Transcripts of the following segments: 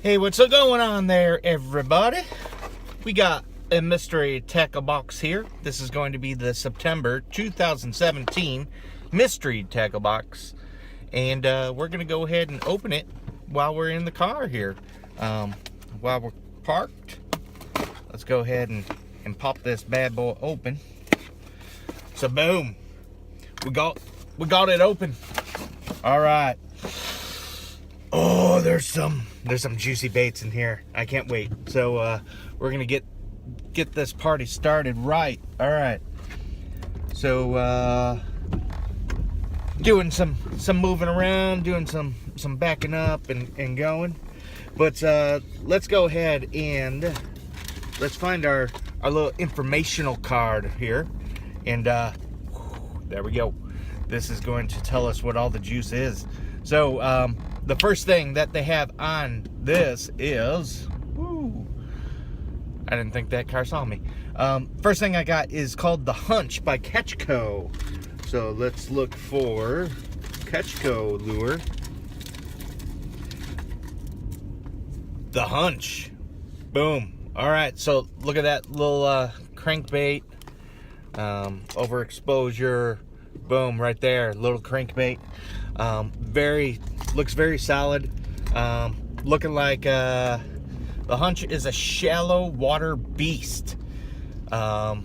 Hey, what's going on there, everybody? We got a mystery tackle box here. This is going to be the September 2017 mystery tackle box. And we're going to go ahead and open it while we're in the car here. While we're parked, let's go ahead and pop this bad boy open. So boom, we got it open. All right. Oh, there's some juicy baits in here. I can't wait. So we're gonna get this party started right. All right. So doing some moving around, doing some backing up and going. But let's go ahead and let's find our little informational card here. And there we go. This is going to tell us what all the juice is. So the first thing that they have on this is, I didn't think that car saw me. First thing I got is called the Hunch by Ketchco. So let's look for Ketchco lure. The Hunch. Boom. All right, so look at that little crankbait. Overexposure. Boom, right there, little crankbait. Looks very solid. Looking like the Hunch is a shallow water beast. I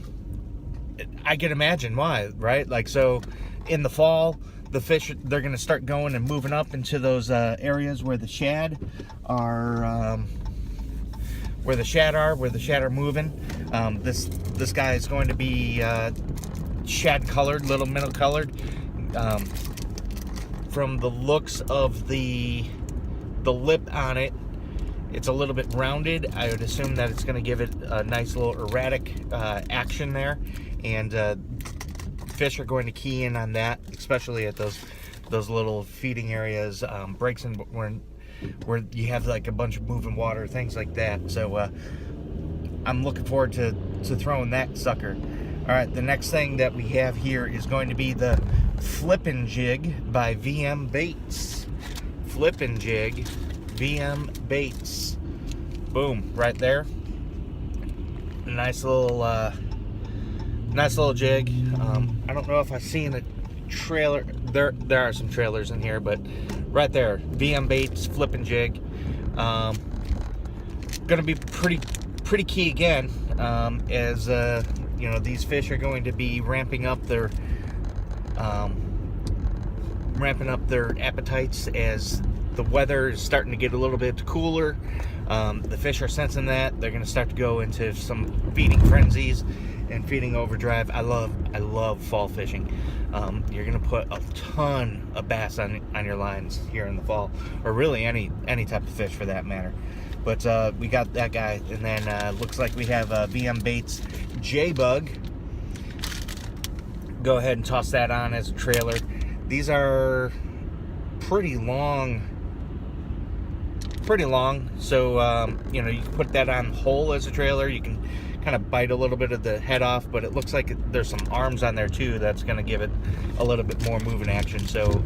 can imagine why, right? Like, so in the fall, the fish, they're gonna start going and moving up into those areas where the shad are where the shad are moving. This guy is going to be shad colored, little minnow colored. From the looks of the lip on it, it's a little bit rounded. I would assume that it's going to give it a nice little erratic action there, and fish are going to key in on that, especially at those little feeding areas, breaks in where you have like a bunch of moving water, things like that. So I'm looking forward to throwing that sucker. All right, the next thing that we have here is going to be the Flippin' Jig by V&M Baits. Flippin' Jig, V&M Baits. Boom, right there. Nice little jig. I don't know if I've seen a trailer. There are some trailers in here, but right there, V&M Baits, Flippin' Jig. Gonna be pretty key again, as you know, these fish are going to be ramping up their appetites as the weather is starting to get a little bit cooler. The fish are sensing that. They're going to start to go into some feeding frenzies and feeding overdrive. I love fall fishing. You're going to put a ton of bass on your lines here in the fall, or really any type of fish for that matter. But we got that guy, and then looks like we have V&M Baits J-Bug. Go ahead and toss that on as a trailer. These are pretty long. So you know, you can put that on whole as a trailer. You can kind of bite a little bit of the head off, but it looks like there's some arms on there too. That's going to give it a little bit more moving action. So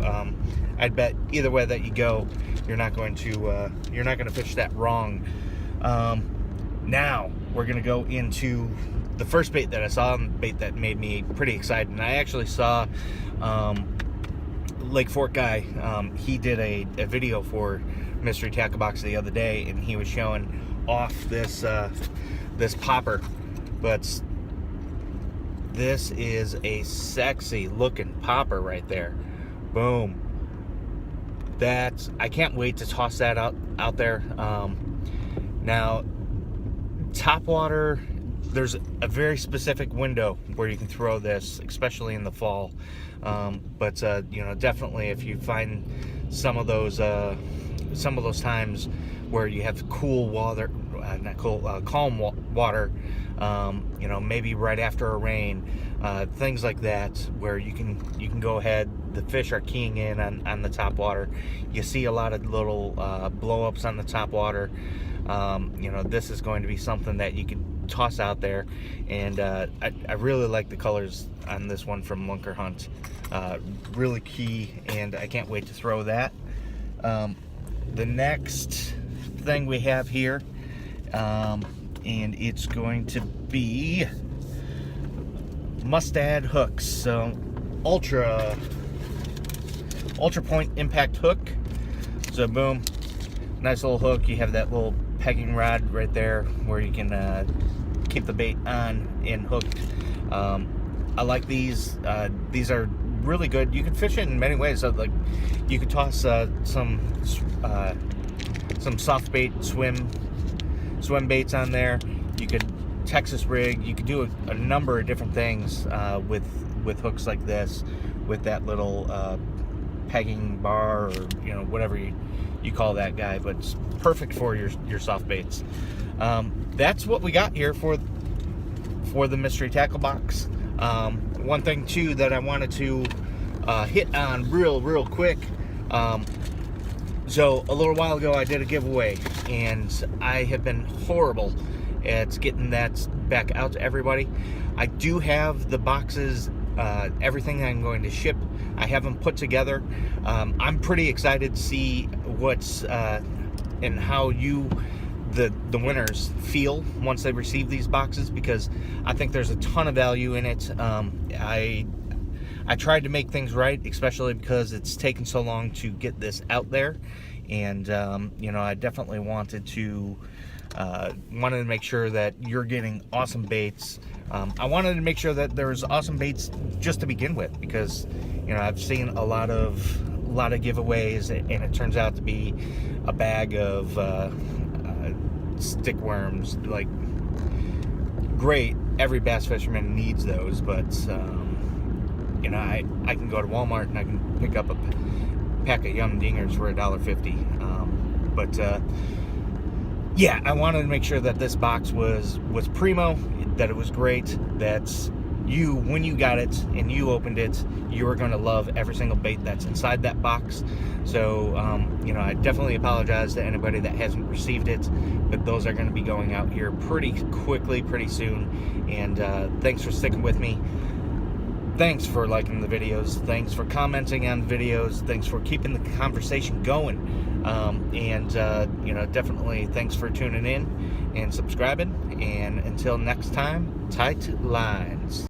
I'd bet either way that you go, you're not going to fish that wrong. Now we're going to go into the first bait that I saw, and bait that made me pretty excited. And I actually saw Lake Fork guy. He did a video for Mystery Tackle Box the other day, and he was showing off this popper. But this is a sexy looking popper right there. Boom. I can't wait to toss that out there. Now, top water, there's a very specific window where you can throw this, especially in the fall. But you know, definitely if you find some of those times where you have cool water, calm water, you know, maybe right after a rain, things like that, where you can go ahead. The fish are keying in on the top water. You see a lot of little blow-ups on the top water. You know, this is going to be something that you can toss out there, and I really like the colors on this one from Lunkerhunt. Really key, and I can't wait to throw that. The next thing we have here, and it's going to be Mustad hooks. So ultra point impact hook. So boom, nice little hook. You have that little pegging rod right there where you can keep the bait on and hooked. I like these. These are really good. You can fish it in many ways. So like, you could toss some soft bait swim baits on there. You could Texas rig. You could do a number of different things with hooks like this, with that little pegging bar, or whatever you call that guy. But it's perfect for your soft baits. That's what we got here for the mystery tackle box. One thing too that I wanted to hit on real quick. So a little while ago I did a giveaway, and I have been horrible at getting that back out to everybody. I do have the boxes, everything I'm going to ship. I have them put together. I'm pretty excited to see what's and how the winners feel once they receive these boxes, because I think there's a ton of value in it. I tried to make things right, especially because it's taken so long to get this out there, and I definitely wanted to make sure that you're getting awesome baits. I wanted to make sure that there's awesome baits just to begin with, because I've seen a lot of giveaways, and it turns out to be a bag of stick worms. Like, great, every bass fisherman needs those, but I can go to Walmart and I can pick up a pack of Yum Dingers for $1.50. But yeah, I wanted to make sure that this box was primo, that it was great, that when you got it and you opened it, you are going to love every single bait that's inside that box. So I definitely apologize to anybody that hasn't received it, but those are going to be going out here pretty quickly, pretty soon. And thanks for sticking with me. Thanks for liking the videos. Thanks for commenting on videos. Thanks for keeping the conversation going. Definitely thanks for tuning in and subscribing. And until next time, tight lines.